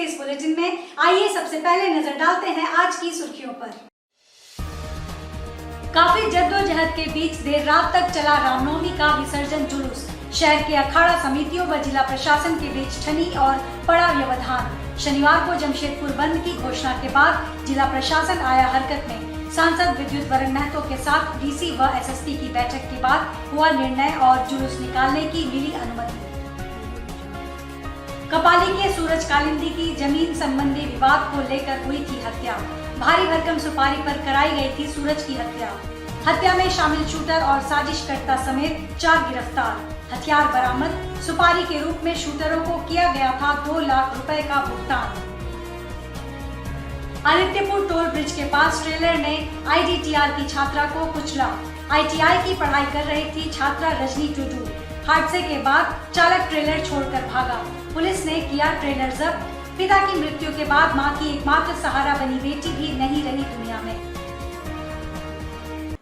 इस बुलेटिन में आइए सबसे पहले नजर डालते हैं आज की सुर्खियों पर। काफी जद्दोजहद के बीच देर रात तक चला रामनवमी का विसर्जन जुलूस। शहर के अखाड़ा समितियों व जिला प्रशासन के बीच ठनी और पड़ा व्यवधान। शनिवार को जमशेदपुर बंद की घोषणा के बाद जिला प्रशासन आया हरकत में। सांसद विद्युत वरण महतो के साथ डीसी व एसएसपी की बैठक के बाद हुआ निर्णय और जुलूस निकालने की मिली अनुमति। कपाली के सूरज कालिंदी की जमीन संबंधी विवाद को लेकर हुई थी हत्या। भारी भरकम सुपारी पर कराई गई थी सूरज की हत्या। हत्या में शामिल शूटर और साजिशकर्ता समेत 4 गिरफ्तार। हथियार बरामद। सुपारी के रूप में शूटरों को किया गया था 2 लाख रुपए का भुगतान। आदित्यपुर टोल ब्रिज के पास ट्रेलर ने आईडीटीआर की छात्रा को कुचला। आईटीआई की पढ़ाई कर रही थी छात्रा रजनी टुडू। हादसे के बाद चालक ट्रेलर छोड़कर भागा। पुलिस ने किया ट्रेलर जब्त। पिता की मृत्यु के बाद मां की एकमात्र सहारा बनी बेटी भी नहीं रही दुनिया में।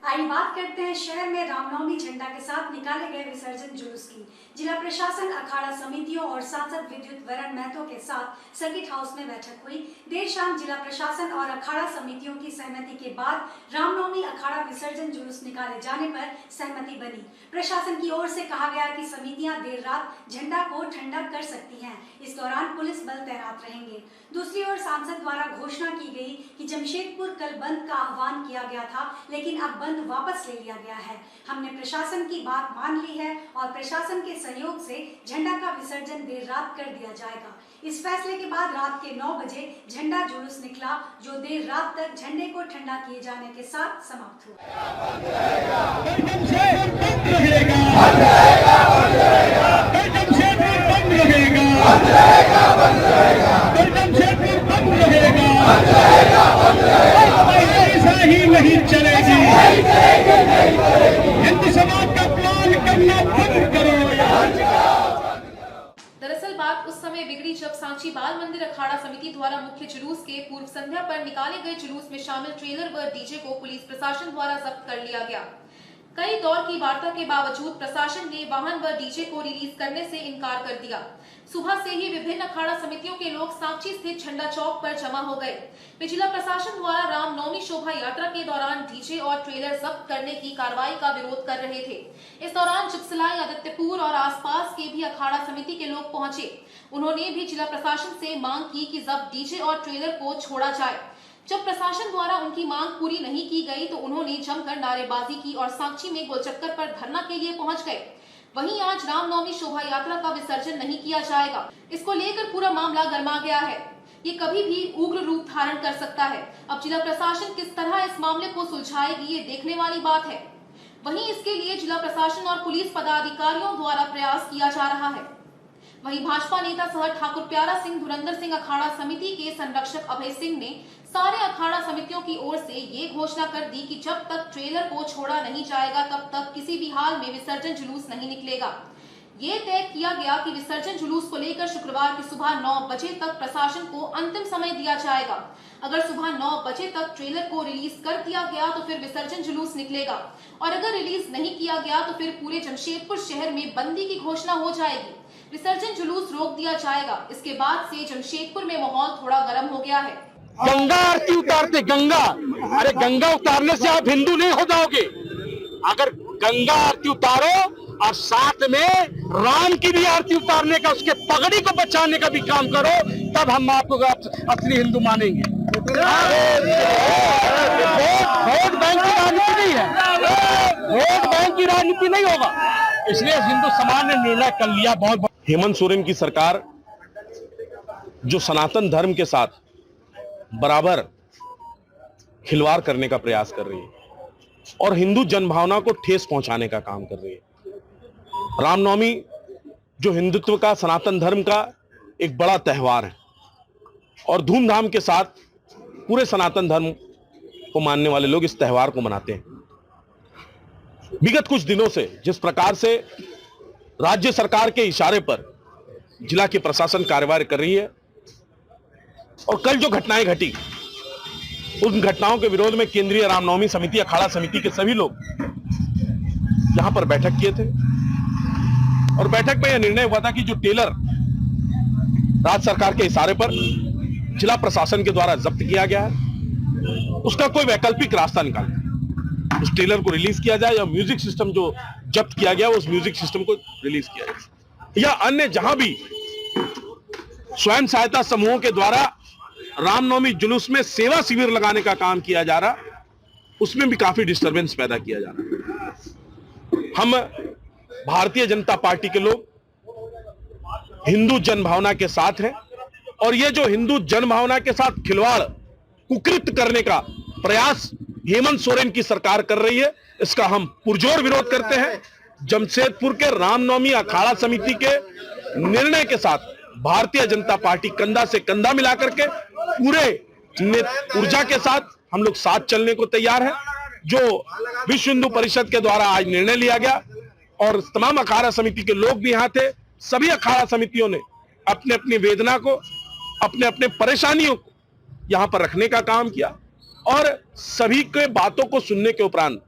आइए बात करते हैं शहर में रामनवमी झंडा के साथ निकाले गए विसर्जन जुलूस की। जिला प्रशासन, अखाड़ा समितियों और सांसद विद्युत वरण महतो के साथ सर्किट हाउस में बैठक हुई। देर शाम जिला प्रशासन और अखाड़ा समितियों की सहमति के बाद रामनवमी अखाड़ा विसर्जन जुलूस निकाले जाने पर सहमति बनी। प्रशासन की ओर से कहा गया कि समितियां देर रात झंडा को ठंडा कर सकती हैं। इस दौरान पुलिस बल तैनात रहेंगे। दूसरी ओर सांसद द्वारा घोषणा की गई कि जमशेदपुर कल बंद का आह्वान किया गया था, लेकिन अब बंद वापस ले लिया गया है। हमने प्रशासन की बात मान ली है और प्रशासन के सहयोग से झंडा का विसर्जन देर रात कर दिया जाएगा। इस फैसले के बाद रात के 9 बजे झंडा जुलूस निकला, जो देर रात तक झंडे को ठंडा किए जाने के साथ समाप्त हुआ। नहीं चलेगी। हिंदू समाज का प्लान करना बंद करो। दरअसल बात उस समय बिगड़ी जब सांची बाल मंदिर अखाड़ा समिति द्वारा मुख्य जुलूस के पूर्व संध्या पर निकाले गए जुलूस में शामिल ट्रेलर व डीजे को पुलिस प्रशासन द्वारा जब्त कर लिया गया। कई दौर की वार्ता के बावजूद प्रशासन ने वाहन व डीजे को रिलीज करने से इनकार कर दिया। सुबह से ही विभिन्न अखाड़ा समितियों के लोग सांची स्थित झंडा चौक पर जमा हो गए। वे जिला प्रशासन द्वारा रामनवमी शोभा यात्रा के दौरान डीजे और ट्रेलर जब्त करने की कार्रवाई का विरोध कर रहे थे। इस दौरान चिपसलाई, आदित्यपुर और आसपास के भी अखाड़ा समिति के लोग पहुंचे। उन्होंने भी जिला प्रशासन से मांग की कि जब्त डीजे और ट्रेलर को छोड़ा जाए। जब प्रशासन द्वारा उनकी मांग पूरी नहीं की गई तो उन्होंने जमकर नारेबाजी की और सांची में गोलचक्कर पर धरना के लिए पहुंच गए। वहीं आज रामनवमी शोभा यात्रा का विसर्जन नहीं किया जाएगा। इसको लेकर पूरा मामला गर्मा गया है। ये कभी भी उग्र रूप धारण कर सकता है। अब जिला प्रशासन किस तरह इस मामले को सुलझाएगी, ये देखने वाली बात है। वहीं इसके लिए जिला प्रशासन और पुलिस पदाधिकारियों द्वारा प्रयास किया जा रहा है। वहीं भाजपा नेता सह ठाकुर प्यारा सिंह, धुरंधर सिंह अखाड़ा समिति के संरक्षक अभय सिंह ने सारे अखाड़ा समितियों की ओर से ये घोषणा कर दी कि जब तक ट्रेलर को छोड़ा नहीं जाएगा तब तक किसी भी हाल में विसर्जन जुलूस नहीं निकलेगा। ये तय किया गया कि विसर्जन जुलूस को लेकर शुक्रवार की सुबह 9 बजे तक प्रशासन को अंतिम समय दिया जाएगा। अगर सुबह 9 बजे तक ट्रेलर को रिलीज कर दिया गया तो फिर विसर्जन जुलूस निकलेगा और अगर रिलीज नहीं किया गया तो फिर पूरे जमशेदपुर शहर में बंदी की घोषणा हो जाएगी। विसर्जन जुलूस रोक दिया जाएगा। इसके बाद से जमशेदपुर में माहौल थोड़ा गर्म हो गया है। गंगा आरती उतारते, गंगा, अरे गंगा उतारने से आप हिंदू नहीं हो जाओगे। अगर गंगा आरती उतारो और साथ में राम की भी आरती उतारने का, उसके पगड़ी को बचाने का भी काम करो, तब हम आपको असली हिंदू मानेंगे। वोट बैंक की राजनीति नहीं है, वोट बैंक की राजनीति नहीं होगा। इसलिए हिंदू समाज ने निर्णय कर लिया। बहुत हेमंत सोरेन की सरकार जो सनातन धर्म के साथ बराबर खिलवाड़ करने का प्रयास कर रही है और हिंदू जनभावना को ठेस पहुंचाने का काम कर रही है। रामनवमी जो हिंदुत्व का, सनातन धर्म का एक बड़ा त्योहार है और धूमधाम के साथ पूरे सनातन धर्म को मानने वाले लोग इस त्योहार को मनाते हैं। विगत कुछ दिनों से जिस प्रकार से राज्य सरकार के इशारे पर जिला की प्रशासन कार्रवाई कर रही है और कल जो घटनाएं घटी, उन घटनाओं के विरोध में केंद्रीय रामनवमी समिति, अखाड़ा समिति के सभी लोग यहां पर बैठक किए थे और बैठक में यह निर्णय हुआ था कि जो टेलर राज्य सरकार के इशारे पर जिला प्रशासन के द्वारा जब्त किया गया है, उसका कोई वैकल्पिक रास्ता निकाले, उस ट्रेलर को रिलीज किया जाए या म्यूजिक सिस्टम जो जब्त किया गया उस म्यूजिक सिस्टम को रिलीज किया जाए, या अन्य जहां भी स्वयं सहायता समूहों के द्वारा रामनवमी जुलूस में सेवा शिविर लगाने का काम किया जा रहा, उसमें भी काफी डिस्टरबेंस पैदा किया जा रहा। हम भारतीय जनता पार्टी के लोग हिंदू जनभावना के साथ हैं और ये जो हिंदू जनभावना के साथ खिलवाड़ कुकृत करने का प्रयास हेमंत सोरेन की सरकार कर रही है, इसका हम पुरजोर विरोध करते हैं। जमशेदपुर के रामनवमी अखाड़ा समिति के निर्णय के साथ भारतीय जनता पार्टी कंधा से कंधा मिलाकर के पूरे ऊर्जा के साथ हम लोग साथ चलने को तैयार हैं। जो विश्व हिंदू परिषद के द्वारा आज निर्णय लिया गया और तमाम अखाड़ा समिति के लोग भी यहां थे, सभी अखाड़ा समितियों ने अपने अपनी वेदना को, अपने अपने परेशानियों को यहां पर रखने का काम किया और सभी के बातों को सुनने के उपरांत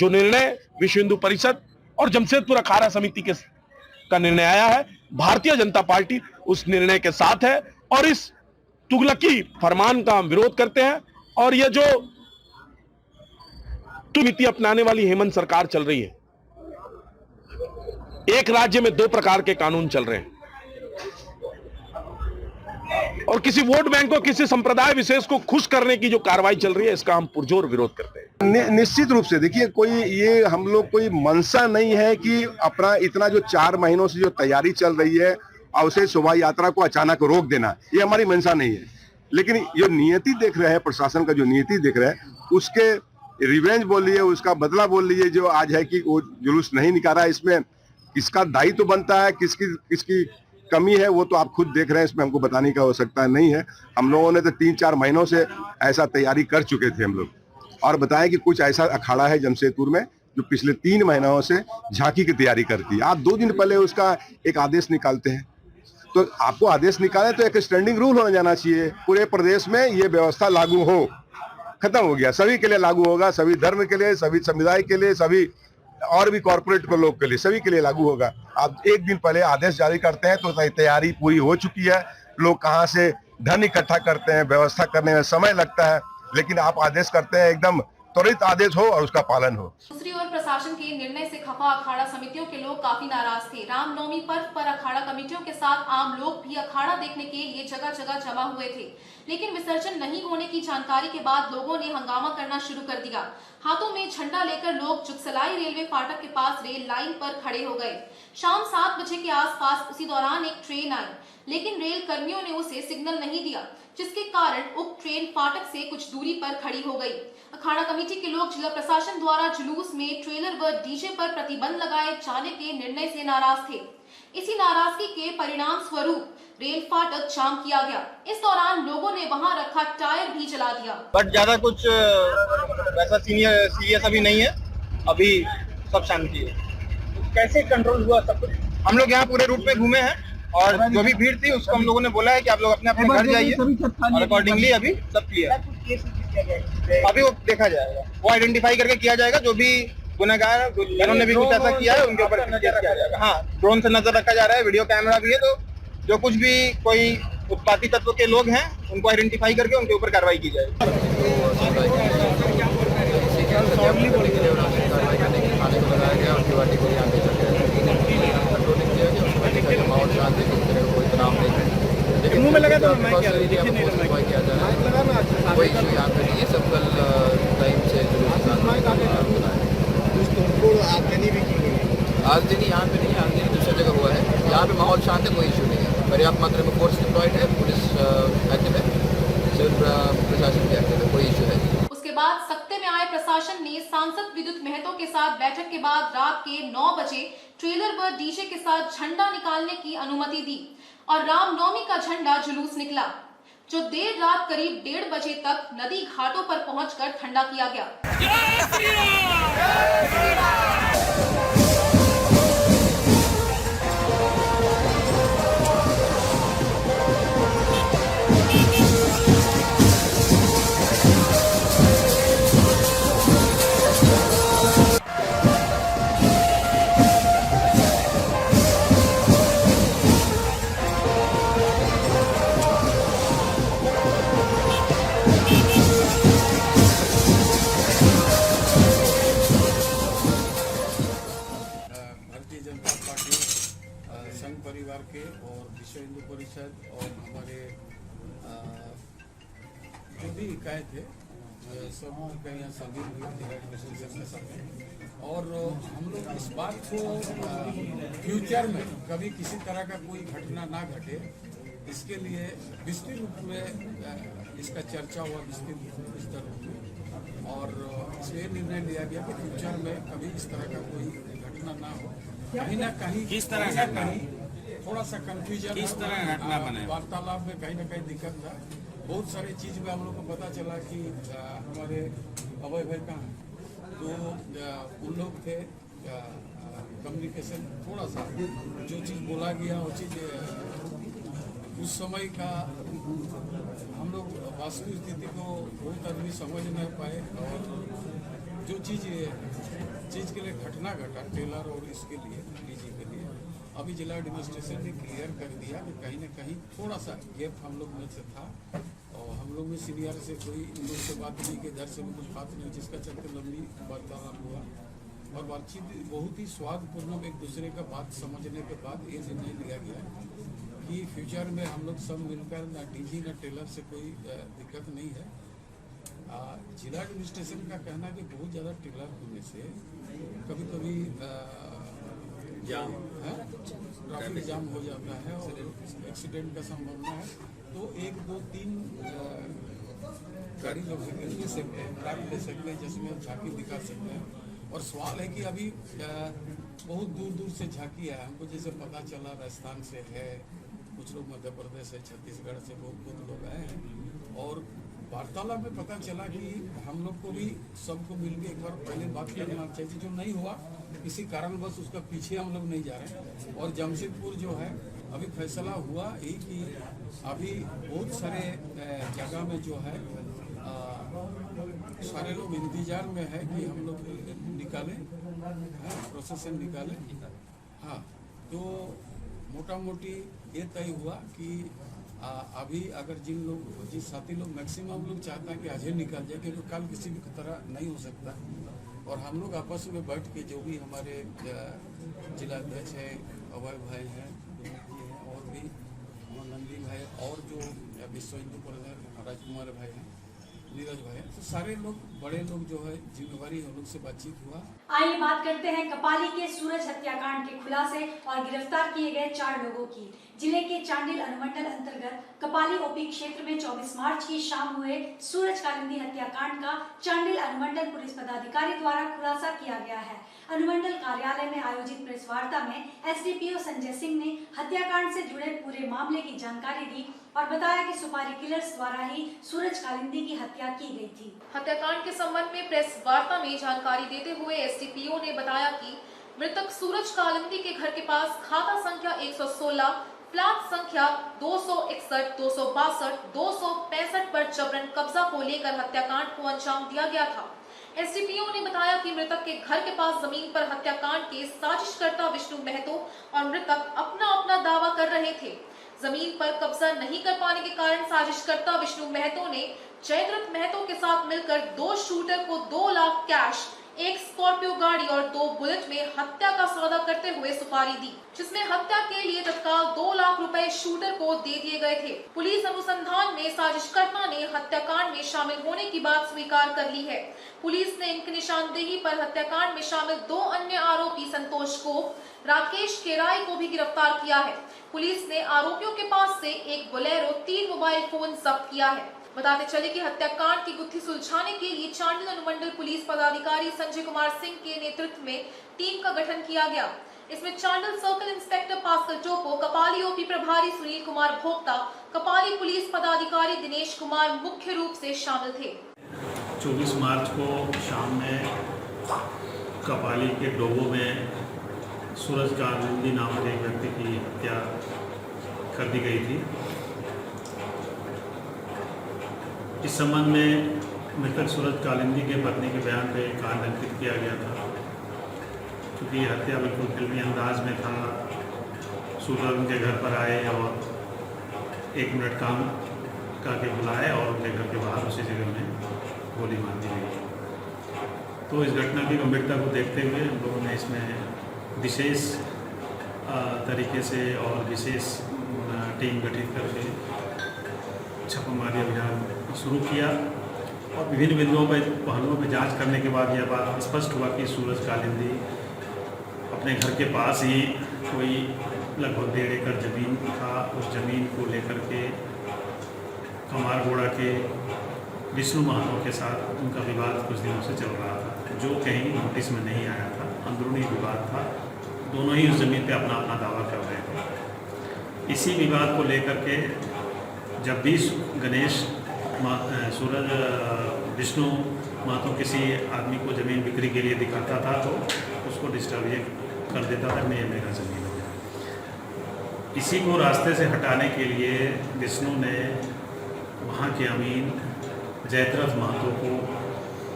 जो निर्णय विश्व हिंदू परिषद और जमशेदपुर अखाड़ा समिति का निर्णय आया है, भारतीय जनता पार्टी उस निर्णय के साथ है और इस तुगलकी फरमान का हम विरोध करते हैं। और ये जो नीति अपनाने वाली हेमंत सरकार चल रही है, एक राज्य में दो प्रकार के कानून चल रहे हैं और किसी वोट बैंक को, किसी संप्रदाय विशेष को खुश करने की जो कार्रवाई चल रही है, इसका हम पुरजोर विरोध करते हैं। निश्चित रूप से देखिए, कोई ये हम लोग कोई मंशा नहीं है कि अपना इतना जो 4 महीनों से जो तैयारी चल रही है और उसे शोभा यात्रा को अचानक रोक देना, ये हमारी मंशा नहीं है। लेकिन जो नियति देख रहे हैं, प्रशासन का जो नियति देख रहे हैं, उसके रिवेंज बोल लिए, उसका बदला बोल लिए जो आज है कि वो जुलूस नहीं निकाला, इसमें किसका दायित्व बनता है, किसकी कमी है, वो तो आप खुद देख रहे हैं, इसमें हमको बताने की आवश्यकता नहीं है। हम लोगों ने तो 3-4 महीनों से ऐसा तैयारी कर चुके थे हम लोग, और बताएं कि कुछ ऐसा अखाड़ा है जमशेदपुर में जो पिछले 3 महीनों से झांकी की तैयारी करती है। आप 2 दिन पहले उसका एक आदेश निकालते हैं, तो आपको आदेश निकाले तो एक स्टैंडिंग रूल होना जाना चाहिए, पूरे प्रदेश में ये व्यवस्था लागू हो, खत्म हो गया, सभी के लिए लागू होगा, सभी धर्म के लिए, सभी समुदाय के लिए, सभी और भी कॉर्पोरेट को लोग के लिए, सभी के लिए लागू होगा। आप 1 दिन पहले आदेश जारी करते हैं तो तैयारी पूरी हो चुकी है, लोग कहां से धन इकट्ठा करते हैं, व्यवस्था करने में समय लगता है, लेकिन आप आदेश करते हैं एकदम त्वरित आदेश हो और उसका पालन हो। दूसरी ओर प्रशासन के निर्णय से खफा अखाड़ा समितियों के लोग काफी नाराज थे। रामनवमी पर्व पर अखाड़ा कमेटियों के साथ आम लोग भी अखाड़ा देखने के लिए जगह जगह जमा हुए थे, लेकिन विसर्जन नहीं होने की जानकारी के बाद लोगों ने हंगामा करना शुरू कर दिया। हाथों में झंडा लेकर लोग जुगसलाई रेलवे फाटक के पास रेल लाइन पर खड़े हो गए। शाम 7 बजे के आसपास उसी दौरान एक ट्रेन आई, लेकिन रेल कर्मियों ने उसे सिग्नल नहीं दिया, जिसके कारण उक्त ट्रेन फाटक से कुछ दूरी पर खड़ी हो गई। अखाड़ा कमेटी के लोग जिला प्रशासन द्वारा जुलूस में ट्रेलर व डीजे पर प्रतिबंध लगाए जाने के निर्णय से नाराज थे। इसी नाराजगी के परिणाम स्वरूप रेल फाटक जाम किया गया। इस दौरान लोगों ने वहां रखा टायर भी जला दिया। बट ज्यादा कुछ वैसा सीरियस अभी नहीं है, अभी सब शांति है। कैसे कंट्रोल हुआ सब कुछ? हम लोग यहाँ पूरे रूट में घूमे हैं और जो भी भीड़ थी उसको हम लोगों ने बोला है कि आप लोग अपने अपने घर जाइए और अकॉर्डिंगली अभी सब क्लियर। अभी वो देखा जाएगा, वो आइडेंटिफाई करके किया जाएगा, जो भी गुनहगार जिन्होंने भी कुछ ऐसा किया है उनके ऊपर केस किया जाएगा। हाँ, ड्रोन से नजर रखा जा रहा है, वीडियो कैमरा भी है, तो जो कुछ भी कोई उत्पाती तत्व के लोग हैं उनको आइडेंटिफाई करके उनके ऊपर कार्रवाई की जाएगी। मुंह में लगा तो कोई इशू यहाँ पे नहीं है, सब कल टाइम से आज दिन यहाँ पे नहीं है, आज दिन दूसरी जगह हुआ है। यहाँ पे माहौल शांत है, कोई इशू नहीं है, पर्याप्त मात्रा में फोर्स डिप्लॉयड है, पुलिस एक्टिव है, सिविल प्रशासन भी एक्टिव है, कोई इशू है। उसके बाद सत्ते में आए प्रशासन ने सांसद विद्युत महतो के साथ बैठक के बाद रात के 9 बजे ट्रेलर व डीजे के साथ झंडा निकालने की अनुमति दी और रामनवमी का झंडा जुलूस निकला, जो देर रात करीब 1:30 बजे तक नदी घाटों पर पहुंचकर ठंडा किया गया। परिषद और हमारे जो भी इकाई थे सब कहीं यहाँ शामिल हुए एडमिनिस्ट्रेशन के साथ। और हम लोग इस बात को फ्यूचर में कभी किसी तरह का कोई घटना ना घटे, इसके लिए विस्तृत रूप में इसका चर्चा हुआ विस्तृत स्तर में, और इसलिए निर्णय लिया गया कि फ्यूचर में कभी इस तरह का कोई घटना ना हो। कहीं ना कहीं किस तरह का कहीं थोड़ा सा कंफ्यूजन, किस तरह घटना बने? वार्तालाप में कहीं ना कहीं दिक्कत था। बहुत सारी चीज़ में हम लोग को पता चला कि हमारे अभय भाई कहाँ हैं, तो उन लोग थे कम्युनिकेशन थोड़ा सा जो चीज़ बोला गया वो चीज़ उस समय का हम लोग वास्तविक स्थिति को बहुत आदमी समझ नहीं पाए, और जो चीज़ के लिए घटना घटा टेलर और इसके लिए डीजी के लिए अभी जिला एडमिनिस्ट्रेशन ने क्लियर कर दिया कि कहीं ना कहीं थोड़ा सा गैप हम लोग में से था, और हम लोग में सीनियर से कोई इन लोग से बात नहीं कि इधर से भी कुछ बात नहीं, जिसका चलते लंबी वार्तालाप हुआ और बातचीत बहुत ही स्वादपूर्ण एक दूसरे का बात समझने के बाद ये निर्णय लिया गया कि फ्यूचर में हम लोग सब मिलकर ना डीजी ना टेलर से कोई दिक्कत नहीं है। जिला एडमिनिस्ट्रेशन का कहना है कि बहुत ज़्यादा टेलर होने से कभी कभी ट्रैफिक जाम हो जाता है और एक्सीडेंट का संभावना है, तो 1 2 3 गाड़ी लोग ले सकते हैं, ट्रैक ले सकते हैं, जिसमें झांकी दिखा सकते हैं। और सवाल है कि अभी बहुत दूर दूर से झांकी है, हमको जैसे पता चला राजस्थान से है, कुछ लोग मध्य प्रदेश से, छत्तीसगढ़ से बहुत लोग आए हैं, और वार्तालाप में पता चला कि हम लोग को भी सबको मिलकर एक बार पहले बात करना चाहिए, जो नहीं हुआ किसी कारणवश उसका पीछे हम लोग नहीं जा रहे। और जमशेदपुर जो है अभी फैसला हुआ यही कि अभी बहुत सारे जगह में जो है सारे लोग इंतजार में है कि हम लोग निकालें, प्रोसेसन निकालें। हाँ, तो मोटा मोटी ये तय हुआ कि अभी अगर जिस साथी लोग मैक्सिमम लोग चाहता है कि आज ही निकल जाए, क्योंकि कल किसी भी तरह नहीं हो सकता, और हम लोग आपस में बैठ के जो भी हमारे जिलाध्यक्ष है, अभय भाई हैं, और भी नंदी भाई, और जो विश्व हिंदू परिषद राजकुमार भाई हैं, नीरज भाई हैं, तो सारे लोग बड़े लोग जो है जिम्मेवारी हम लोग से बातचीत हुआ। आइए बात करते हैं कपाली के सूरज हत्याकांड के खुलासे और गिरफ्तार किए गए 4 लोगों की। जिले के चांडिल अनुमंडल अंतर्गत कपाली ओपी क्षेत्र में 24 मार्च की शाम हुए सूरज कालिंदी हत्याकांड का चांडिल अनुमंडल पुलिस पदाधिकारी द्वारा खुलासा किया गया है। अनुमंडल कार्यालय में आयोजित प्रेस वार्ता में एसडीपीओ संजय सिंह ने हत्याकांड से जुड़े पूरे मामले की जानकारी दी और बताया कि सुपारी किलर्स द्वारा ही सूरज कालिंदी की हत्या की गई थी। हत्याकांड के संबंध में प्रेस वार्ता में जानकारी देते हुए एसडीपीओ ने बताया कि मृतक सूरज कालिंदी के घर के पास खाता संख्या 116, प्लाट संख्या 261, 262, 265 पर जबरन कब्जा को लेकर हत्याकांड को अंजाम दिया गया था। एसडीपीओ ने बताया कि मृतक के घर के पास जमीन पर हत्याकांड के साजिशकर्ता विष्णु महतो और मृतक अपना अपना दावा कर रहे थे। जमीन पर कब्जा नहीं कर पाने के कारण साजिशकर्ता विष्णु महतो ने जयद्रथ महतो के साथ मिलकर 2 शूटर को 2 लाख कैश, 1 स्कॉर्पियो गाड़ी और 2 बुलेट में हत्या का सौदा करते हुए सुपारी दी, जिसमें हत्या के लिए तत्काल 2 लाख रुपए शूटर को दे दिए गए थे। पुलिस अनुसंधान में साजिशकर्ता ने हत्याकांड में शामिल होने की बात स्वीकार कर ली है। पुलिस ने इनकी निशानदेही पर हत्याकांड में शामिल 2 अन्य आरोपी संतोष को, राकेश केराई को भी गिरफ्तार किया है। पुलिस ने आरोपियों के पास से 1 बोलेरो, 3 मोबाइल फोन जब्त किया है। बताते चले कि हत्याकांड की गुत्थी सुलझाने के लिए चांडिल अनुमंडल पुलिस पदाधिकारी संजय कुमार सिंह के नेतृत्व में टीम का गठन किया गया। इसमें चांडिल सर्कल इंस्पेक्टर पास्कल टोपो, कपाली ओपी प्रभारी सुनील कुमार भोक्ता, कपाली पुलिस पदाधिकारी दिनेश कुमार मुख्य रूप से शामिल थे। 24 मार्च को शाम में कपाली के डोबो में सूरज कालिंदी नामक एक व्यक्ति की हत्या कर दी गई थी। इस संबंध में मृतक सूरज कालिंदी के पत्नी के बयान पर कांड अंकित किया गया था। क्योंकि ये हत्या बिल्कुल फिल्मी अंदाज में था, शूटर उनके घर पर आए और 1 मिनट काम करके बुलाए और उनके घर के बाहर उसी जगह में गोली मार दी गई। तो इस घटना की गंभीरता को देखते हुए हम लोगों ने इसमें विशेष तरीके से और विशेष टीम गठित करके छापामारी अभियान शुरू किया और विभिन्न बिंदुओं पर पहलुओं पर जांच करने के बाद यह बात स्पष्ट हुआ कि सूरज कालिंदी अपने घर के पास ही कोई लगभग 1.5 एकड़ ज़मीन था। उस ज़मीन को लेकर के कमारगोड़ा के विष्णु महतो के साथ उनका विवाद कुछ दिनों से चल रहा था, जो कहीं नोटिस में नहीं आया था। अंदरूनी विवाद था, दोनों ही उस ज़मीन पे अपना अपना दावा कर रहे थे। इसी विवाद को लेकर के जब भी गणेश सूरज विष्णु महतो किसी आदमी को ज़मीन बिक्री के लिए दिखाता था तो उसको डिस्टर्ब ये कर देता था, मैं मेरा ज़मीन है। इसी को रास्ते से हटाने के लिए विष्णु ने वहाँ के अमीन जयद्रथ महतो को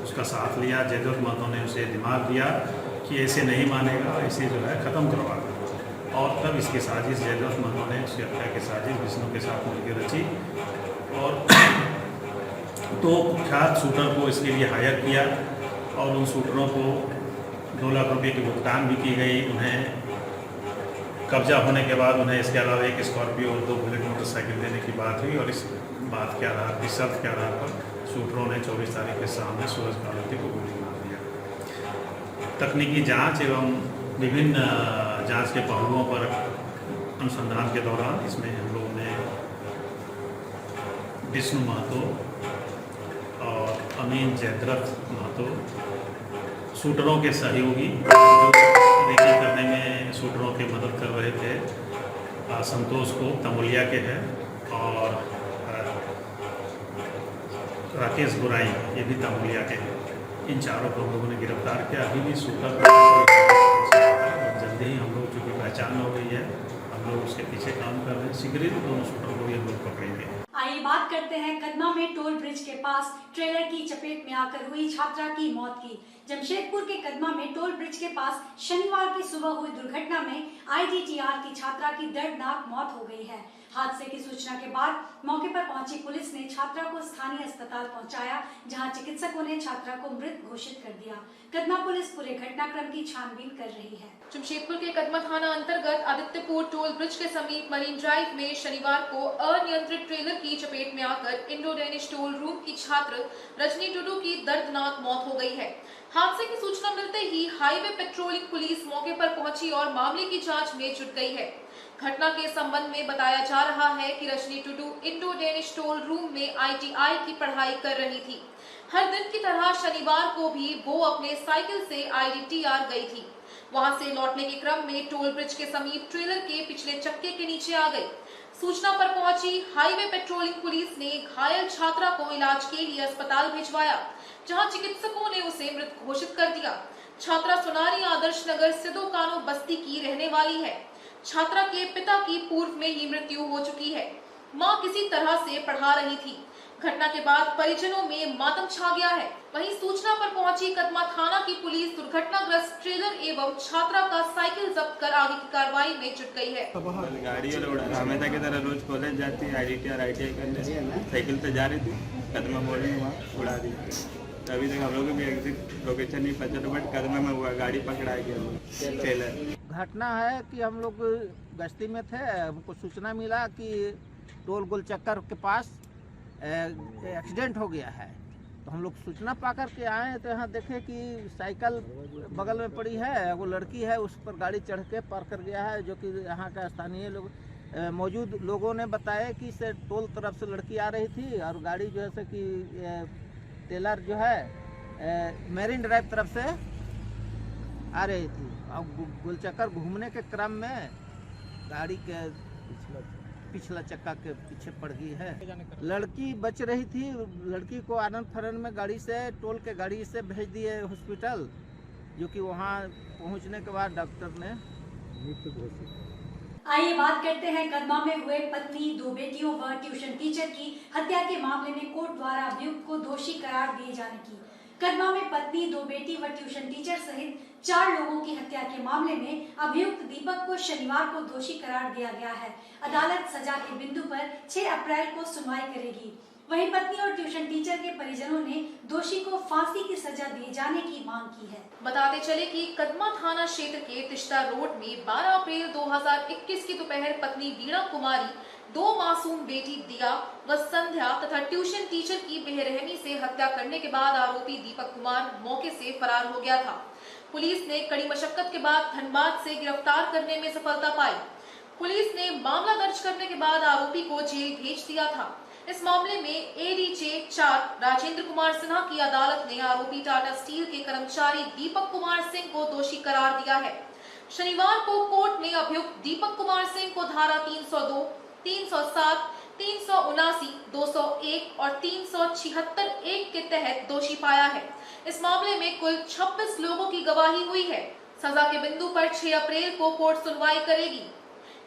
उसका साथ लिया। जयद्रथ महतो ने उसे दिमाग दिया कि ऐसे नहीं मानेगा, ऐसे जो है ख़त्म करवा दो। और तब इसकी साजिश जयद्रथ महतो ने उसकी हत्या की साजिश विष्णु के साथ मिलकर रची और तो कुख्यात शूटर को इसके लिए हायर किया और उन शूटरों को 2 लाख रुपये की भुगतान भी की गई। उन्हें कब्जा होने के बाद उन्हें इसके अलावा एक स्कॉर्पियो और 2 बुलेट मोटरसाइकिल देने की बात हुई और इस बात के आधार पर, शर्त के आधार पर शूटरों ने 24 तारीख के सामने सूरज कालिंदी को गोली मार दिया। तकनीकी जांच एवं विभिन्न जांच के पहलुओं पर अनुसंधान के दौरान इसमें हम लोगों ने विष्णु महतो और अमीन जयद्रथ महतो शूटरों के सहयोगी जो रेकी करने में शूटरों की मदद कर रहे थे, संतोष को तमुलिया के हैं और राकेश बुराई ये भी तमुलिया के हैं। इन चारों को हम लोगों ने गिरफ्तार किया। अभी भी शूटर जल्दी ही हम लोग चूँकि पहचान हो गई है, हम लोग उसके पीछे काम कर रहे हैं। शीघ्र ही दोनों शूटर को भी हम लोग पकड़ेंगे। आइए बात करते हैं कदमा में टोल ब्रिज के पास ट्रेलर की चपेट में आकर हुई छात्रा की मौत की। जमशेदपुर के कदमा में टोल ब्रिज के पास शनिवार की सुबह हुई दुर्घटना में ITTR की छात्रा की दर्दनाक मौत हो गई है। हादसे की सूचना के बाद मौके पर पहुंची पुलिस ने छात्रा को स्थानीय अस्पताल पहुंचाया, जहां चिकित्सकों ने छात्रा को मृत घोषित कर दिया। कदमा पुलिस पूरे घटनाक्रम की छानबीन कर रही है। जमशेदपुर के कदमा थाना अंतर्गत आदित्यपुर टोल ब्रिज के समीप मरीन ड्राइव में शनिवार को अनियंत्रित ट्रेलर की चपेट में आकर इंडो डेनिश टोल रूम की छात्र रजनी टुडू की दर्दनाक मौत हो गई है। हादसे की सूचना मिलते ही हाईवे पेट्रोलिंग पुलिस मौके पर पहुंची और मामले की जांच में जुट गई है। घटना के संबंध में बताया जा रहा है कि Rajni Tudu Indo Danish toll room में ITI की पढ़ाई कर रही थी। हर दिन की तरह शनिवार को भी वो अपने साइकिल से ITTR गई थी। वहां से लौटने के क्रम में टोल ब्रिज के समीप ट्रेलर के पिछले चक्के के नीचे आ गई। सूचना पर पहुंची हाईवे पेट्रोलिंग पुलिस ने घायल छात्रा को इलाज के लिए अस्पताल भिजवाया, जहां चिकित्सकों ने उसे मृत घोषित कर दिया। छात्रा सोनारी आदर्श नगर सिदो कानो बस्ती की रहने वाली है। छात्रा के पिता की पूर्व में ही मृत्यु हो चुकी है। मां किसी तरह से पढ़ा रही थी। घटना के बाद परिजनों में मातम छा गया है। वहीं सूचना पर पहुंची कदमा थाना की पुलिस दुर्घटनाग्रस्त ट्रेलर एवं छात्रा का साइकिल जब्त कर आगे की कार्रवाई में जुट गई है। गाड़ी हमेशा की तरह रोज कॉलेज जाती है, ITI करने साइकिल पे जा रही थी, कदमा मोड़ में वहाँ उड़ा दी। अभी तक हम लोग भी एग्जिट लोकेशन नहीं पता, बट कदमा में हुआ, गाड़ी पकड़ा गया ट्रेलर। घटना है कि हम लोग गश्ती में थे, हमको सूचना मिला कि टोल गोल चक्कर के पास एक्सीडेंट हो गया है। तो हम लोग सूचना पा कर के आए तो यहाँ देखे कि साइकिल बगल में पड़ी है, वो लड़की है उस पर गाड़ी चढ़ के पार कर गया है, जो कि यहाँ का स्थानीय लोग मौजूद लोगों ने बताया कि से टोल तरफ से लड़की आ रही थी और गाड़ी जो है कि टेलर जो है मेरीन ड्राइव तरफ से आ रही थी। अब गोलचक्कर घूमने के क्रम में गाड़ी के पिछला चक्का के पीछे पड़ गई है। लड़की बच रही थी, लड़की को आनंद फरन में गाड़ी से टोल के गाड़ी से भेज दिए हॉस्पिटल, जो कि वहां पहुंचने के बाद डॉक्टर ने मृत्यु घोषित। आइए बात करते हैं कदमा में हुए पत्नी, 2 बेटियों व ट्यूशन टीचर की हत्या के मामले में कोर्ट द्वारा अभियुक्त को दोषी करार दिए जाने की। कदमा में पत्नी, 2 बेटी व ट्यूशन टीचर सहित 4 लोगों की हत्या के मामले में अभियुक्त दीपक को शनिवार को दोषी करार दिया गया है। अदालत सजा के बिंदु पर 6 अप्रैल को सुनवाई करेगी। वहीं पत्नी और ट्यूशन टीचर के परिजनों ने दोषी को फांसी की सजा दिए जाने की मांग की है। बताते चले कि कदमा थाना क्षेत्र के तिश्ता रोड में 12 अप्रैल 2021 की दोपहर पत्नी वीणा कुमारी दो मासूम बेटी दिया व संध्या तथा ट्यूशन टीचर की बेरहमी से हत्या करने के बाद आरोपी दीपक कुमार मौके से फरार हो गया था। पुलिस ने कड़ी मशक्कत के बाद धनबाद से गिरफ्तार करने में सफलता पाई। पुलिस ने मामला दर्ज करने के बाद आरोपी को जेल भेज दिया था। इस मामले में एडीजे 4 राजेंद्र कुमार सिन्हा की अदालत ने आरोपी टाटा स्टील के कर्मचारी दीपक कुमार सिंह को दोषी करार दिया है। शनिवार को कोर्ट ने अभियुक्त दीपक कुमार सिंह को धारा 302, 307, 379, 201 और 376(1) के तहत दोषी पाया है। इस मामले में कुल 26 लोगों की गवाही हुई है। सजा के बिंदु पर 6 अप्रैल को कोर्ट सुनवाई करेगी।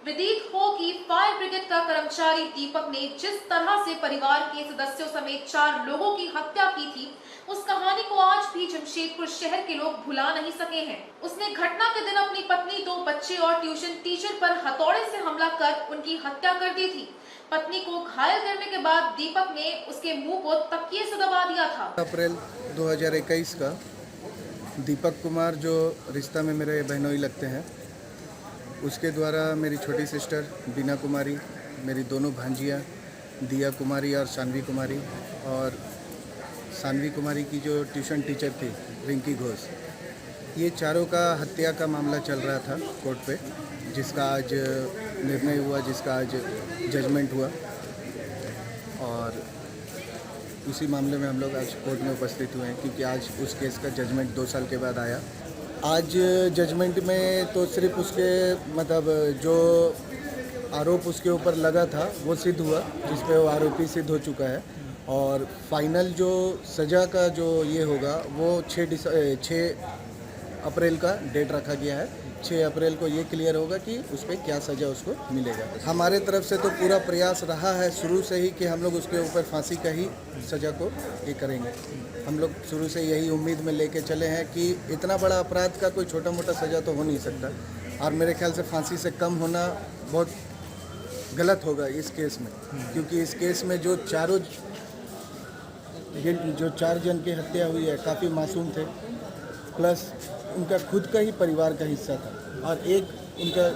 विदित हो कि फायर ब्रिगेड का कर्मचारी दीपक ने जिस तरह से परिवार के सदस्यों समेत 4 लोगों की हत्या की थी, उस कहानी को आज भी जमशेदपुर शहर के लोग भुला नहीं सके हैं। उसने घटना के दिन अपनी पत्नी, 2 बच्चे और ट्यूशन टीचर पर हथौड़े से हमला कर उनकी हत्या कर दी थी। पत्नी को घायल करने के बाद दीपक ने उसके मुंह को तकिए से दबा दिया था। अप्रैल 2021 का दीपक कुमार, जो रिश्ता में मेरे बहनोई लगते हैं, उसके द्वारा मेरी छोटी सिस्टर बीना कुमारी, मेरी दोनों भांजियाँ दिया कुमारी और सानवी कुमारी, और सानवी कुमारी की जो ट्यूशन टीचर थी रिंकी घोष, ये चारों का हत्या का मामला चल रहा था कोर्ट पे, जिसका आज निर्णय हुआ, जिसका आज जजमेंट हुआ। और उसी मामले में हम लोग आज कोर्ट में उपस्थित हुए हैं, क्योंकि आज उस केस का जजमेंट 2 साल के बाद आया। आज जजमेंट में तो सिर्फ उसके मतलब जो आरोप उसके ऊपर लगा था वो सिद्ध हुआ, जिस पे वो आरोपी सिद्ध हो चुका है। और फाइनल जो सज़ा का जो ये होगा वो 6 अप्रैल का डेट रखा गया है। 6 अप्रैल को ये क्लियर होगा कि उस पर क्या सज़ा उसको मिलेगा। हमारे तरफ से तो पूरा प्रयास रहा है शुरू से ही कि हम लोग उसके ऊपर फांसी का ही सज़ा को ये करेंगे। हम लोग शुरू से यही उम्मीद में लेके चले हैं कि इतना बड़ा अपराध का कोई छोटा मोटा सज़ा तो हो नहीं सकता, और मेरे ख्याल से फांसी से कम होना बहुत गलत होगा इस केस में, क्योंकि इस केस में जो 4 जन की हत्या हुई है काफ़ी मासूम थे, प्लस उनका खुद का ही परिवार का हिस्सा था, और एक उनका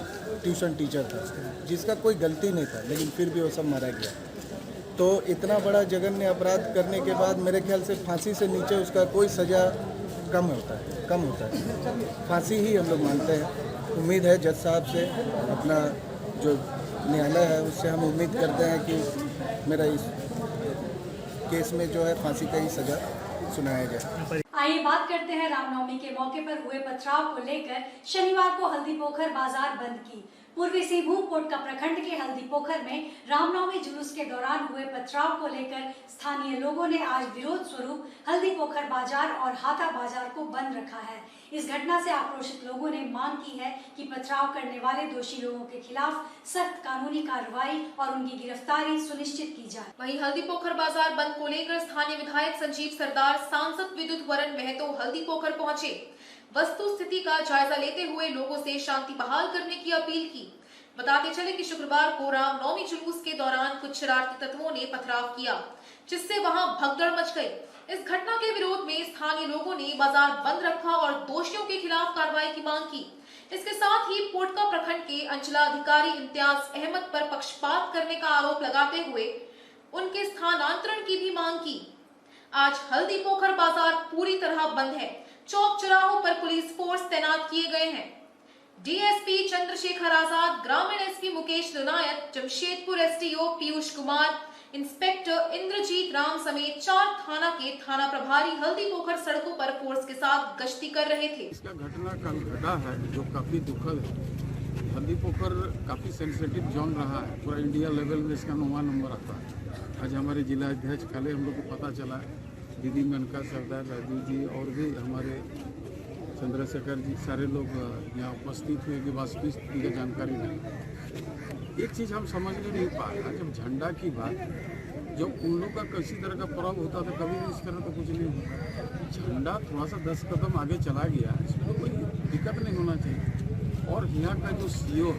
ट्यूशन टीचर था जिसका कोई गलती नहीं था, लेकिन फिर भी वो सब मारा गया। तो इतना बड़ा जघन्य अपराध करने के बाद मेरे ख्याल से फांसी से नीचे उसका कोई सज़ा कम होता है। फांसी ही हम लोग मानते हैं। उम्मीद है जज साहब से, अपना जो न्यायालय है उससे हम उम्मीद करते हैं कि मेरा इस केस में जो है फांसी का ही सज़ा सुनाया जाए। आइए बात करते हैं रामनवमी के मौके पर हुए पथराव को लेकर शनिवार को हल्दी पोखर बाजार बंद की। पूर्वी सिंहभूम कोटका प्रखंड के हल्दी पोखर में रामनवमी जुलूस के दौरान हुए पथराव को लेकर स्थानीय लोगों ने आज विरोध स्वरूप हल्दी पोखर बाजार और हाथा बाजार को बंद रखा है। इस घटना से आक्रोशित लोगों ने मांग की है कि पथराव करने वाले दोषी लोगों के खिलाफ सख्त कानूनी कार्रवाई और उनकी गिरफ्तारी सुनिश्चित की जाए। वहीं हल्दी पोखर बाजार बंद को लेकर स्थानीय विधायक संजीव सरदार, सांसद विद्युत वरण महतो हल्दी पोखर पहुंचे। वस्तु स्थिति का जायजा लेते हुए लोगों से शांति बहाल करने की अपील की। बताते चले कि शुक्रवार को रामनवमी जुलूस के दौरान कुछ शरारती तत्वों ने पथराव किया, जिससे वहां भगदड़ मच गई। इस घटना के विरोध में स्थानीय लोगों ने बाजार बंद रखा और दोषियों के खिलाफ कार्रवाई की मांग की। इसके साथ ही पोटका प्रखंड के अंचलाधिकारी इम्तियाज अहमद पर पक्षपात करने का आरोप लगाते हुए उनके स्थानांतरण की भी मांग की। आज हल्दी पोखर बाजार पूरी तरह बंद है। चौक चौराहों पर पुलिस फोर्स तैनात किए गए हैं। डीएसपी चंद्रशेखर आजाद, ग्रामीण SP Mukesh Lonayat, Jamshedpur SDO Piyush Kumar, inspector Indrajit Ram समेत 4 थाना के थाना प्रभारी हल्दी पोखर सड़कों पर फोर्स के साथ गश्ती कर रहे थे। इसका घटना कल घटा है जो काफी दुखद है। हल्दी पोखर काफी सेंसिटिव जोन रहा है, पूरा इंडिया लेवल में इसका 9वां नंबर आता है। आज हमारे जिला अध्यक्ष कल हम लोग को पता चला, दीदी मेनका सरदार, राजू जी और भी हमारे चंद्रशेखर जी, सारे लोग यहाँ उपस्थित हुए कि वास्तविक स्थिति की जानकारी नहीं। एक चीज़ हम समझ नहीं पा रहे, जब झंडा की बात, जब उन लोग का किसी तरह का पर्व होता तो कभी भी इस तरह तो कुछ नहीं होता। झंडा थोड़ा सा 10 कदम आगे चला गया, इसमें तो कोई दिक्कत नहीं होना चाहिए। और यहाँ का जो सीओ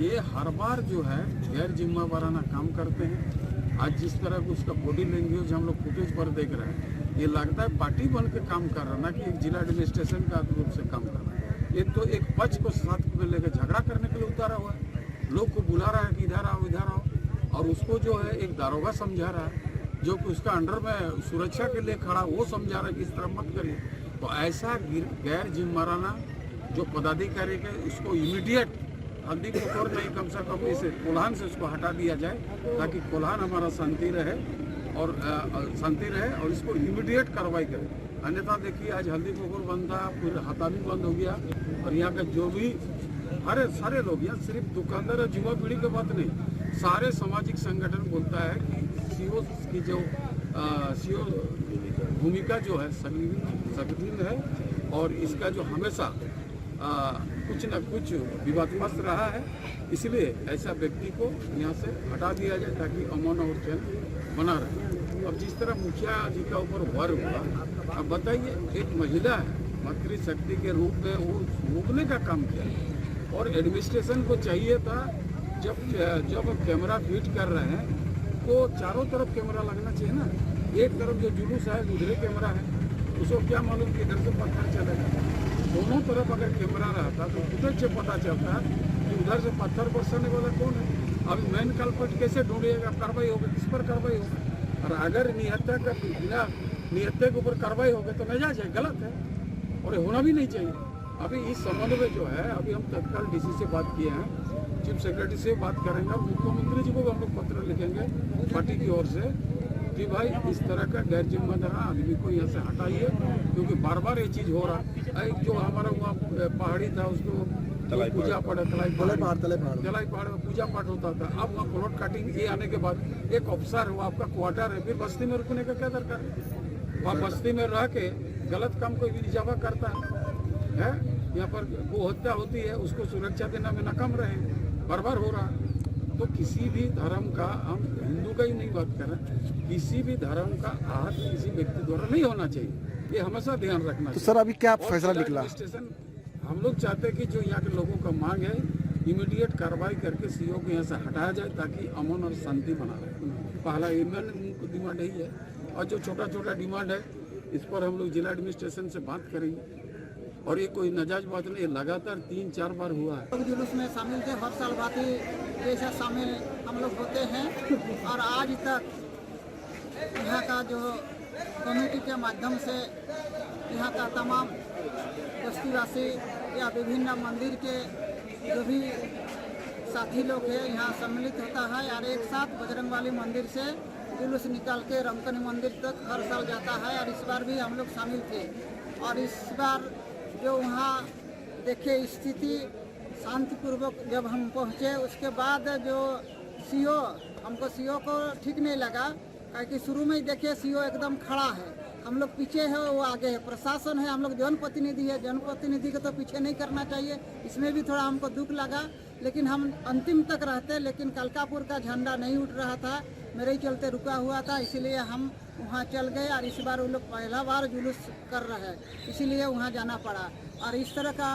ये हर बार जो है गैर जिम्मेवाराना काम करते हैं। आज जिस तरह का उसका बॉडी लैंग्वेज हम लोग फुटेज पर देख रहे हैं, ये लगता है पार्टी बन के काम कर रहा, ना कि एक जिला एडमिनिस्ट्रेशन का रूप से काम कर रहा है। ये तो एक पक्ष को साथ में लेकर झगड़ा करने के लिए उतारा हुआ है। लोग को बुला रहा है कि इधर आओ, और उसको जो है एक दारोगा समझा रहा है, जो कि उसका अंडर में सुरक्षा के लिए खड़ा, वो समझा रहा है कि इस तरह मत करिए। तो ऐसा गैर जिम्मेदाराना जो पदाधिकारी है, उसको इमीडिएट हल्दी पोखर नहीं, कम से कम इसे कोल्हान से उसको हटा दिया जाए, ताकि कोल्हान हमारा शांति रहे और इसको इमीडिएट कार्रवाई करें। अन्यथा देखिए, आज हल्दी पोखर बंद था, फिर हाथा भी बंद हो गया, और यहाँ का जो भी सारे लोग, यहाँ सिर्फ दुकानदार और युवा पीढ़ी की बात नहीं, सारे सामाजिक संगठन बोलता है कि सीओ की जो सीओ भूमिका जो है संगठन है, और इसका जो हमेशा कुछ न कुछ विवादास्पद रहा है, इसलिए ऐसा व्यक्ति को यहाँ से हटा दिया जाए ताकि अमन और चैन बना रहे। अब जिस तरह मुखिया जी का ऊपर वार हुआ, अब बताइए, एक महिला है, मातृशक्ति के रूप में वो रोकने का काम किया, और एडमिनिस्ट्रेशन को चाहिए था जब कैमरा फिट कर रहे हैं तो चारों तरफ कैमरा लगना चाहिए ना। एक तरफ जो जुलूस है उधर कैमरा है, उसको क्या मालूम कि इधर से पत्थर चलेगा। दोनों तरफ अगर कैमरा रहता तो फुटेज से पता चलता कि उधर से पत्थर बरसाने वाला कौन है। अभी मेन कल्प्रिट कैसे ढूंढिएगा, कार्रवाई होगी, किस पर कार्रवाई होगी। और अगर निहत्था का बिना निहत्थे के ऊपर कार्रवाई होगी तो नाजायज है, गलत है, और होना भी नहीं चाहिए। अभी इस संबंध में जो है, अभी हम तत्काल डीसी से बात किए हैं, चीफ सेक्रेटरी से बात करेंगे, और मुख्यमंत्री जी को भी हम लोग पत्र लिखेंगे पार्टी की ओर से कि भाई इस तरह का गैर जिम्मेदार आदमी को यहाँ से हटाइए, क्योंकि बार बार ये चीज़ हो रहा है। जो हमारा वहाँ पहाड़ी था, उसको पूजा पाठ तलाई पहाड़ में पूजा पाठ होता था। अब वहाँ प्लॉट काटिंग ये आने के बाद एक ऑफिसर है, वो आपका क्वार्टर है, फिर बस्ती में रुकने का क्या दरकार है। वहाँ बस्ती में रह के गलत काम कोई भी इजाफा करता है, यहाँ पर गो हत्या होती है, उसको सुरक्षा देना में नाकाम रहे, बार बार हो रहा है। तो किसी भी धर्म का, हम हिंदू का ही नहीं बात कर रहे, किसी भी धर्म का आहत किसी व्यक्ति द्वारा नहीं होना चाहिए, ये हमेशा ध्यान रखना चाहिए। सर अभी क्या फैसला निकला? हम लोग चाहते हैं कि जो यहाँ के लोगों का मांग है, इमीडिएट कार्रवाई करके सीओ को यहाँ से हटाया जाए ताकि अमन और शांति बना रहे। पहला डिमांड यही है, और जो छोटा छोटा डिमांड है इस पर हम लोग जिला एडमिनिस्ट्रेशन से बात करेंगे। और ये कोई नाजायज बात नहीं, लगातार 3-4 बार हुआ है। जुलूस में शामिल थे, हर साल भांति जैसा शामिल हम लोग होते हैं, और आज तक यहाँ का जो कमेटी के माध्यम से यहाँ का तमाम बस्तीवासी या विभिन्न मंदिर के जो भी साथी लोग हैं यहाँ सम्मिलित होता है, और एक साथ बजरंगबली मंदिर से जुलूस निकाल के रमकनी मंदिर तक हर साल जाता है। और इस बार भी हम लोग शामिल थे, और इस बार जो वहाँ देखे स्थिति शांतिपूर्वक जब हम पहुँचे, उसके बाद जो हमको सीओ को ठीक नहीं लगा, क्योंकि शुरू में ही देखे सीओ एकदम खड़ा है, हम लोग पीछे है, वो आगे है। प्रशासन है, हम लोग जनप्रतिनिधि है, जनप्रतिनिधि को तो पीछे नहीं करना चाहिए, इसमें भी थोड़ा हमको दुख लगा। लेकिन हम अंतिम तक रहते, लेकिन कलकापुर का झंडा नहीं उठ रहा था, मेरे ही चलते रुका हुआ था, इसीलिए हम वहाँ चल गए। और इस बार वो लोग पहला बार जुलूस कर रहे हैं, इसीलिए वहाँ जाना पड़ा। और इस तरह का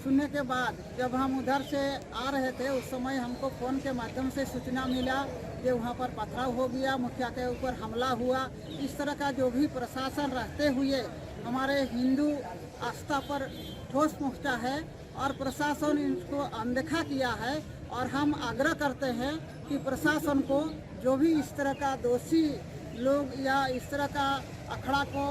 सुनने के बाद जब हम उधर से आ रहे थे, उस समय हमको फ़ोन के माध्यम से सूचना मिला कि वहाँ पर पथराव हो गया, मुखिया के ऊपर हमला हुआ। इस तरह का जो भी प्रशासन रहते हुए हमारे हिंदू आस्था पर ठोस पहुँचा है, और प्रशासन इसको अनदेखा किया है। और हम आग्रह करते हैं कि प्रशासन को जो भी इस तरह का दोषी लोग या इस तरह का अखड़ा को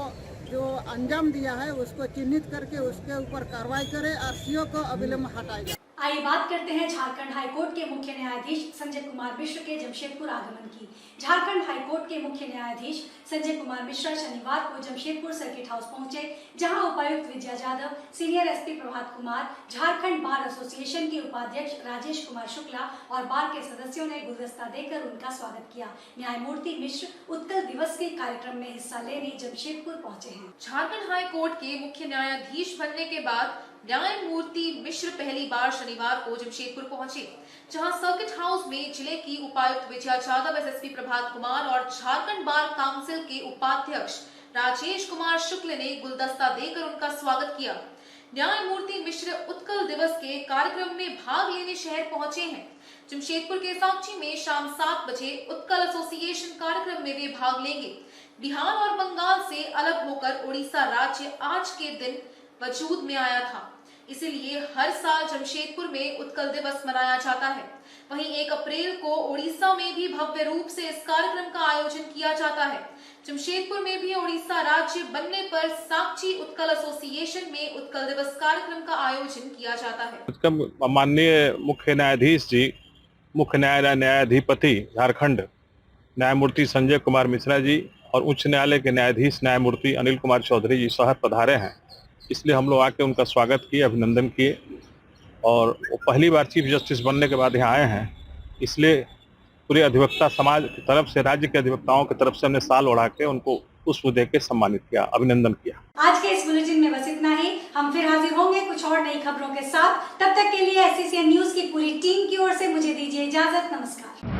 जो अंजाम दिया है, उसको चिन्हित करके उसके ऊपर कार्रवाई करे और सीओ को अविलंब हटाया जाए। आइए बात करते हैं झारखंड हाईकोर्ट के मुख्य न्यायाधीश संजय कुमार मिश्र के जमशेदपुर आगमन की। झारखंड हाईकोर्ट के मुख्य न्यायाधीश संजय कुमार मिश्रा शनिवार को जमशेदपुर सर्किट हाउस पहुंचे, जहां उपायुक्त Vijaya Yadav, senior SP Prabhat Kumar, Jharkhand bar association के उपाध्यक्ष राजेश कुमार शुक्ला और बार के सदस्यों ने गुलदस्ता देकर उनका स्वागत किया। न्यायमूर्ति मिश्र उत्कल दिवस के कार्यक्रम में हिस्सा लेने जमशेदपुर पहुँचे हैं। झारखंड हाईकोर्ट के मुख्य न्यायाधीश बनने के बाद न्यायमूर्ति मिश्र पहली बार शनिवार को जमशेदपुर पहुंचे, जहां सर्किट हाउस में जिले की उपायुक्त विजया यादव, एसएसपी प्रभात कुमार और झारखंड बार काउंसिल के उपाध्यक्ष राजेश कुमार शुक्ल ने गुलदस्ता देकर उनका स्वागत किया। न्यायमूर्ति मिश्र उत्कल दिवस के कार्यक्रम में भाग लेने शहर पहुंचे हैं। जमशेदपुर के साक्षी में शाम 7 बजे उत्कल एसोसिएशन कार्यक्रम में वे भाग लेंगे। बिहार और बंगाल से अलग होकर उड़ीसा राज्य आज के दिन वजूद में आया था। इसीलिए हर साल जमशेदपुर में उत्कल दिवस मनाया जाता है। वहीं 1 अप्रैल को ओडिशा में भी भव्य रूप से इस कार्यक्रम का आयोजन किया जाता है। जमशेदपुर में भी ओडिशा राज्य बनने पर साक्षी उत्कल एसोसिएशन में उत्कल दिवस कार्यक्रम का आयोजन किया जाता है। माननीय मुख्य न्यायाधीश जी, मुख्य न्यायाधिपति झारखंड न्यायमूर्ति संजय कुमार मिश्रा जी और उच्च न्यायालय के न्यायाधीश न्यायमूर्ति अनिल कुमार चौधरी जी शहर पधारे हैं, इसलिए हम लोग आके उनका स्वागत किए, अभिनंदन किए। और वो पहली बार चीफ जस्टिस बनने के बाद यहाँ आए हैं, इसलिए पूरे अधिवक्ता समाज की तरफ से, राज्य के अधिवक्ताओं की तरफ से हमने शाल ओढ़ा के उनको पुष्प दे के सम्मानित किया, अभिनंदन किया। आज के इस बुलेटिन में बस इतना ही। हम फिर हाजिर होंगे कुछ और नई खबरों के साथ। तब तक के लिए SCCN न्यूज की पूरी टीम की ओर से मुझे दीजिए इजाजत। नमस्कार।